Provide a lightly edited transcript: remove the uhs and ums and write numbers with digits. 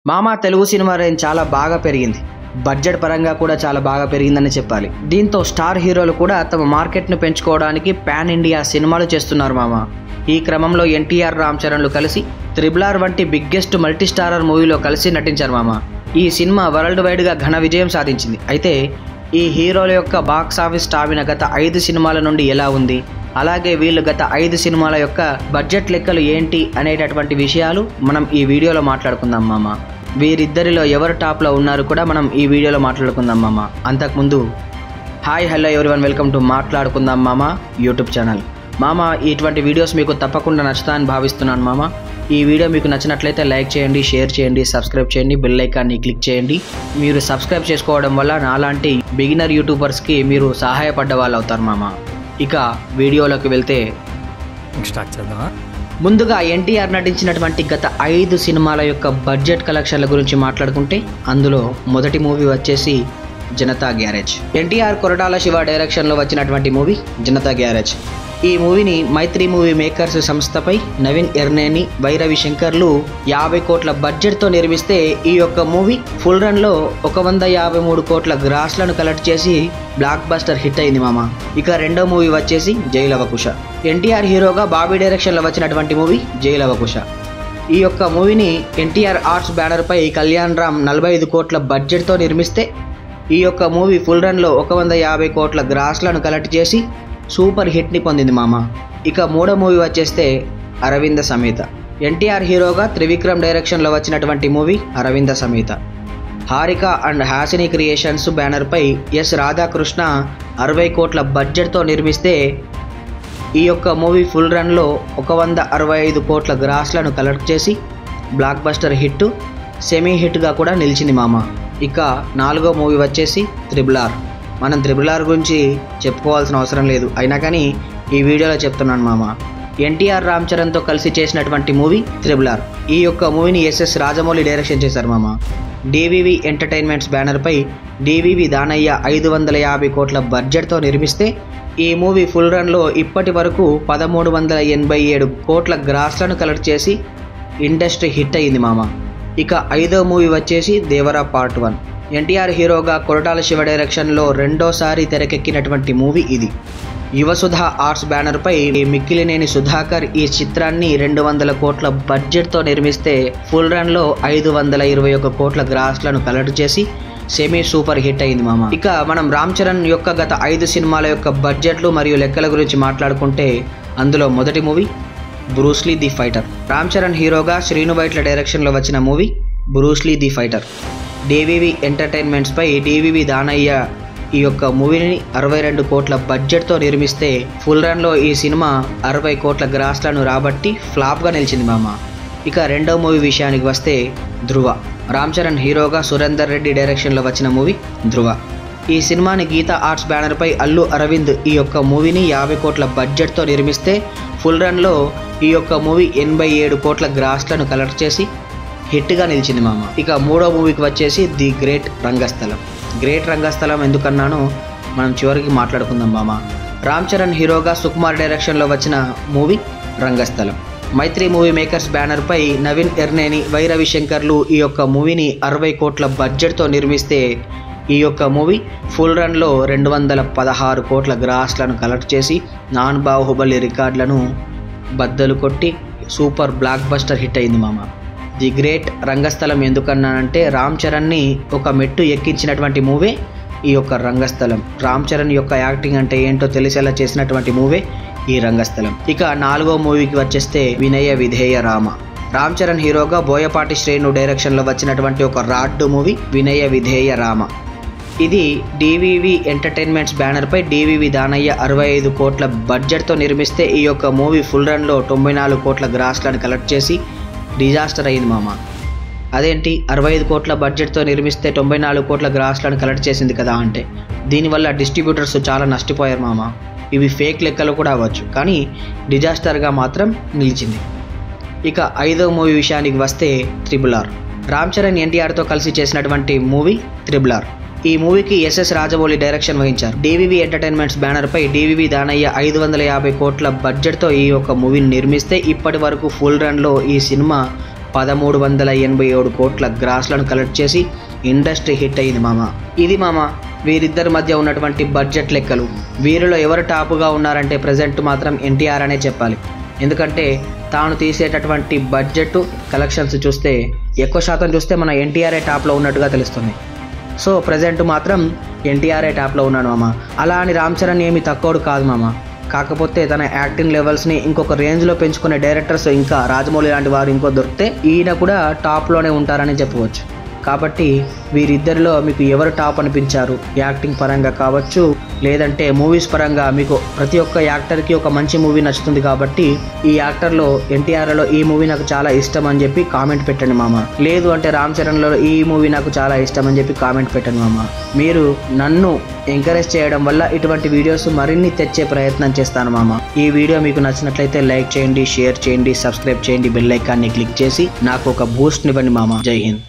మామ Telugu cinema range చాలా బాగా పెరిగింది. బడ్జెట్ పరంగా కూడా చాలా బాగా పెరిగిందని చెప్పాలి. దీంతో స్టార్ హీరోలు కూడా తమ మార్కెట్ను పెంచుకోవడానికి పాన్ ఇండియా సినిమాలు చేస్తున్నారు మామ. ఈ క్రమంలో ఎన్టీఆర్, రామ్ చరణ్లు కలిసి త్రిబుల్ వంటి బిగ్గెస్ట్ మల్టీ స్టారర్ మూవీలో కలిసి నటించారు మామ. ఈ సినిమా వరల్డ్ వైడ్గా ఘన విజయం సాధించింది. అయితే ఈ హీరోల యొక్క బాక్స్ ఆఫీస్ స్టామినా గత 5 సినిమాల నుండి ఎలా ఉంది, అలాగే వీళ్ళు గత 5 సినిమాల యొక్క బడ్జెట్ లెక్కలు ఏంటి అనేటటువంటి విషయాలు మనం ఈ వీడియోలో మాట్లాడుకుందాం మామ. వీరిద్దరిలో ఎవరు టాప్లో ఉన్నారు కూడా మనం ఈ వీడియోలో మాట్లాడుకుందాం మామ. అంతకుముందు hi hello everyone, welcome to మాట్లాడుకుందాం మామ యూట్యూబ్ ఛానల్. మామ, ఇటువంటి వీడియోస్ మీకు తప్పకుండా నచ్చుతాయని భావిస్తున్నాను మామ. ఈ వీడియో మీకు నచ్చినట్లయితే లైక్ చేయండి, షేర్ చేయండి, సబ్స్క్రైబ్ చేయండి, బెల్ ఐకాన్ని క్లిక్ చేయండి. మీరు సబ్స్క్రైబ్ చేసుకోవడం వల్ల నాలాంటి బిగినర్ యూట్యూబర్స్కి మీరు సహాయపడ్డ వాళ్ళు అవుతారు మామ. ఇక వీడియోలోకి వెళ్తే స్టార్ట్ చేద్దామా? ముందుగా ఎన్టీఆర్ నటించినటువంటి గత 5 సినిమాల యొక్క బడ్జెట్ కలెక్షన్ల గురించి మాట్లాడుకుంటే అందులో మొదటి మూవీ వచ్చేసి జనతా గ్యారేజ్. ఎన్టీఆర్ కొరటాల శివ డైరెక్షన్లో వచ్చినటువంటి మూవీ జనతా గ్యారేజ్. ఈ మూవీని మైత్రి మూవీ మేకర్స్ సంస్థపై నవీన్ ఎర్నేని, వై రవిశంకర్లు 50 కోట్ల బడ్జెట్తో నిర్మిస్తే ఈ యొక్క మూవీ ఫుల్ రన్లో 153 కోట్ల గ్రాస్లను కలెక్ట్ చేసి బ్లాక్ బస్టర్ హిట్ అయింది మామ. ఇక రెండో మూవీ వచ్చేసి జై లవకుశ. ఎన్టీఆర్ హీరోగా బాబీ డైరెక్షన్లో వచ్చినటువంటి మూవీ జై లవకుశ. ఈ యొక్క మూవీని ఎన్టీఆర్ ఆర్ట్స్ బ్యానర్పై కళ్యాణ్ రామ్ 45 కోట్ల బడ్జెట్తో నిర్మిస్తే ఈ యొక్క మూవీ ఫుల్ రన్లో 150 కోట్ల గ్రాస్లను కలెక్ట్ చేసి సూపర్ హిట్ని పొందింది మామ. ఇక మూడో మూవీ వచ్చేస్తే అరవింద సమేత. ఎన్టీఆర్ హీరోగా త్రివిక్రమ్ డైరెక్షన్లో వచ్చినటువంటి movie Aravinda Sametha. Haarika and Haasini creations బ్యానర్పై ఎస్ రాధాకృష్ణ 60 కోట్ల బడ్జెట్తో నిర్మిస్తే ఈ యొక్క మూవీ ఫుల్ రన్లో 165 కోట్ల గ్రాస్లను కలెక్ట్ చేసి బ్లాక్ బస్టర్ హిట్, సెమీ హిట్గా కూడా నిలిచింది మామ. ఇక నాలుగో మూవీ వచ్చేసి త్రిబుల్ ఆర్. మనం త్రిబుల్ ఆర్ గురించి చెప్పుకోవాల్సిన అవసరం లేదు, అయినా కానీ ఈ వీడియోలో చెప్తున్నాను మామ. ఎన్టీఆర్, రామ్ చరణ్తో కలిసి చేసినటువంటి మూవీ త్రిబుల్ ఆర్. ఈ యొక్క మూవీని ఎస్ఎస్ రాజమౌళి డైరెక్షన్ చేశారు మామ. డివివి ఎంటర్టైన్మెంట్స్ బ్యానర్పై డివివి దానయ్య 550 కోట్ల బడ్జెట్తో నిర్మిస్తే ఈ మూవీ ఫుల్ రన్లో ఇప్పటి వరకు 1387 కోట్ల గ్రాస్లను కలెక్ట్ చేసి ఇండస్ట్రీ హిట్ అయ్యింది మామ. ఇక ఐదో మూవీ వచ్చేసి దేవరా పార్ట్ 1. ఎన్టీఆర్ హీరోగా కొరటాల శివ డైరెక్షన్లో రెండోసారి తెరకెక్కినటువంటి మూవీ ఇది. యువసుధ ఆర్ట్స్ బ్యానర్పై మిక్కిలినేని సుధాకర్ ఈ చిత్రాన్ని 200 కోట్ల బడ్జెట్తో నిర్మిస్తే ఫుల్ రన్లో 521 కోట్ల గ్రాస్లను కలెక్ట్ చేసి సెమీ సూపర్ హిట్ అయింది మామ. ఇక మనం రామ్ చరణ్ యొక్క గత 5 సినిమాల యొక్క బడ్జెట్లు మరియు లెక్కల గురించి మాట్లాడుకుంటే అందులో మొదటి movie Bruce Lee the fighter. Ram Charan హీరోగా శ్రీను వైట్ల డైరెక్షన్లో వచ్చిన movie Bruce Lee the fighter. DVV ఎంటర్టైన్మెంట్స్పై డివివి దానయ్య ఈ యొక్క మూవీని 62 కోట్ల బడ్జెట్తో నిర్మిస్తే ఫుల్ రన్లో ఈ సినిమా 60 కోట్ల గ్రాస్లను రాబట్టి ఫ్లాప్గా నిలిచింది మామ. ఇక రెండో మూవీ విషయానికి వస్తే ధృవ. రామ్ చరణ్ హీరోగా సురేందర్ రెడ్డి డైరెక్షన్లో వచ్చిన మూవీ ధృవ. ఈ సినిమాని గీతా ఆర్ట్స్ బ్యానర్పై అల్లు అరవింద్ ఈ యొక్క మూవీని 50 కోట్ల బడ్జెట్తో నిర్మిస్తే ఫుల్ రన్లో ఈ యొక్క మూవీ 87 కోట్ల గ్రాస్లను కలెక్ట్ చేసి హిట్గా నిలిచింది మామ. ఇక మూడో మూవీకి వచ్చేసి ది గ్రేట్ రంగస్థలం. గ్రేట్ రంగస్థలం ఎందుకన్నానో మనం చివరికి మాట్లాడుకుందాం మామ. రామ్ చరణ్ హీరోగా సుకుమార్ డైరెక్షన్లో వచ్చిన మూవీ రంగస్థలం. మైత్రి మూవీ మేకర్స్ బ్యానర్పై నవీన్ ఎర్నేని, వై రవిశంకర్లు ఈ యొక్క మూవీని 60 కోట్ల బడ్జెట్తో నిర్మిస్తే ఈ యొక్క మూవీ ఫుల్ రన్లో 216 కోట్ల గ్రాస్లను కలెక్ట్ చేసి నాన్ బాహుబలి రికార్డులను బద్దలు కొట్టి సూపర్ బ్లాక్ బస్టర్ హిట్ అయింది మామ. ది గ్రేట్ రంగస్థలం ఎందుకన్నానంటే రామ్ చరణ్ని ఒక మెట్టు ఎక్కించినటువంటి మూవీ ఈ యొక్క రంగస్థలం. రామ్ చరణ్ యొక్క యాక్టింగ్ అంటే ఏంటో తెలిసేలా చేసినటువంటి మూవీ ఈ రంగస్థలం. ఇక నాలుగో మూవీకి వచ్చేస్తే వినయ విధేయ రామ. రామ్ చరణ్ హీరోగా బోయపాటి శ్రీను డైరెక్షన్లో వచ్చినటువంటి ఒక రాడ్డు మూవీ వినయ విధేయ రామ. ఇది డివివి ఎంటర్టైన్మెంట్స్ బ్యానర్పై డివివి దానయ్య 65 కోట్ల బడ్జెట్తో నిర్మిస్తే ఈ యొక్క మూవీ ఫుల్ రన్లో 94 కోట్ల గ్రాస్లను కలెక్ట్ చేసి డిజాస్టర్ అయింది మామ. అదేంటి 65 కోట్ల బడ్జెట్తో నిర్మిస్తే 94 కోట్ల గ్రాస్లను కలెక్ట్ చేసింది కదా అంటే దీనివల్ల డిస్ట్రిబ్యూటర్స్ చాలా నష్టపోయారు మామ. ఇవి ఫేక్ లెక్కలు కూడా అవ్వచ్చు, కానీ డిజాస్టర్గా మాత్రం నిలిచింది. ఇక ఐదో మూవీ విషయానికి వస్తే త్రిబుల్ ఆర్. రామ్ చరణ్ ఎన్టీఆర్తో కలిసి చేసినటువంటి మూవీ త్రిబుల్ ఆర్. ఈ మూవీకి ఎస్ఎస్ రాజమౌళి డైరెక్షన్ వహించారు. డివివి ఎంటర్టైన్మెంట్స్ బ్యానర్పై డివివి దానయ్య 550 కోట్ల బడ్జెట్తో ఈ యొక్క మూవీని నిర్మిస్తే ఇప్పటి వరకు ఫుల్ రన్లో ఈ సినిమా 1387 కోట్ల గ్రాస్లను కలెక్ట్ చేసి ఇండస్ట్రీ హిట్ అయింది మామ. ఇది మామ వీరిద్దరి మధ్య ఉన్నటువంటి బడ్జెట్ లెక్కలు. వీరిలో ఎవరు టాపుగా ఉన్నారంటే ప్రజెంట్ మాత్రం ఎన్టీఆర్ అనే చెప్పాలి. ఎందుకంటే తాను తీసేటటువంటి బడ్జెట్ కలెక్షన్స్ చూస్తే ఎక్కువ శాతం చూస్తే మన ఎన్టీఆర్ఏ టాప్లో ఉన్నట్టుగా తెలుస్తుంది. సో ప్రజెంట్ మాత్రం ఎన్టీఆర్ఏ టాప్లో ఉన్నాడు మామ. అలా అని రామ్ చరణ్ ఏమి తక్కువడు కాదు మామ. కాకపోతే తన యాక్టింగ్ లెవెల్స్ని ఇంకొక రేంజ్లో పెంచుకునే డైరెక్టర్స్ ఇంకా రాజమౌళి లాంటి వారు ఇంకో దొరికితే ఈయన కూడా టాప్లోనే ఉంటారని చెప్పవచ్చు. కాబట్టి వీరిద్దరిలో మీకు ఎవరు టాప్ అనిపించారు? యాక్టింగ్ పరంగా కావచ్చు, లేదంటే మూవీస్ పరంగా మీకు ప్రతి ఒక్క యాక్టర్కి ఒక మంచి మూవీ నచ్చుతుంది. కాబట్టి ఈ యాక్టర్లో ఎన్టీఆర్లో ఈ మూవీ నాకు చాలా ఇష్టం అని చెప్పి కామెంట్ పెట్టండి మామ. లేదు అంటే రామ్ చరణ్లో ఈ మూవీ నాకు చాలా ఇష్టం అని చెప్పి కామెంట్ పెట్టండి మామ. మీరు నన్ను ఎంకరేజ్ చేయడం వల్ల ఇటువంటి వీడియోస్ మరిన్ని తెచ్చే ప్రయత్నం చేస్తాను మామ. ఈ వీడియో మీకు నచ్చినట్లయితే లైక్ చేయండి, షేర్ చేయండి, సబ్స్క్రైబ్ చేయండి, బెల్ ఐకాన్ని క్లిక్ చేసి నాకు ఒక బూస్ట్ ఇవ్వండి మామ. జై హింద్.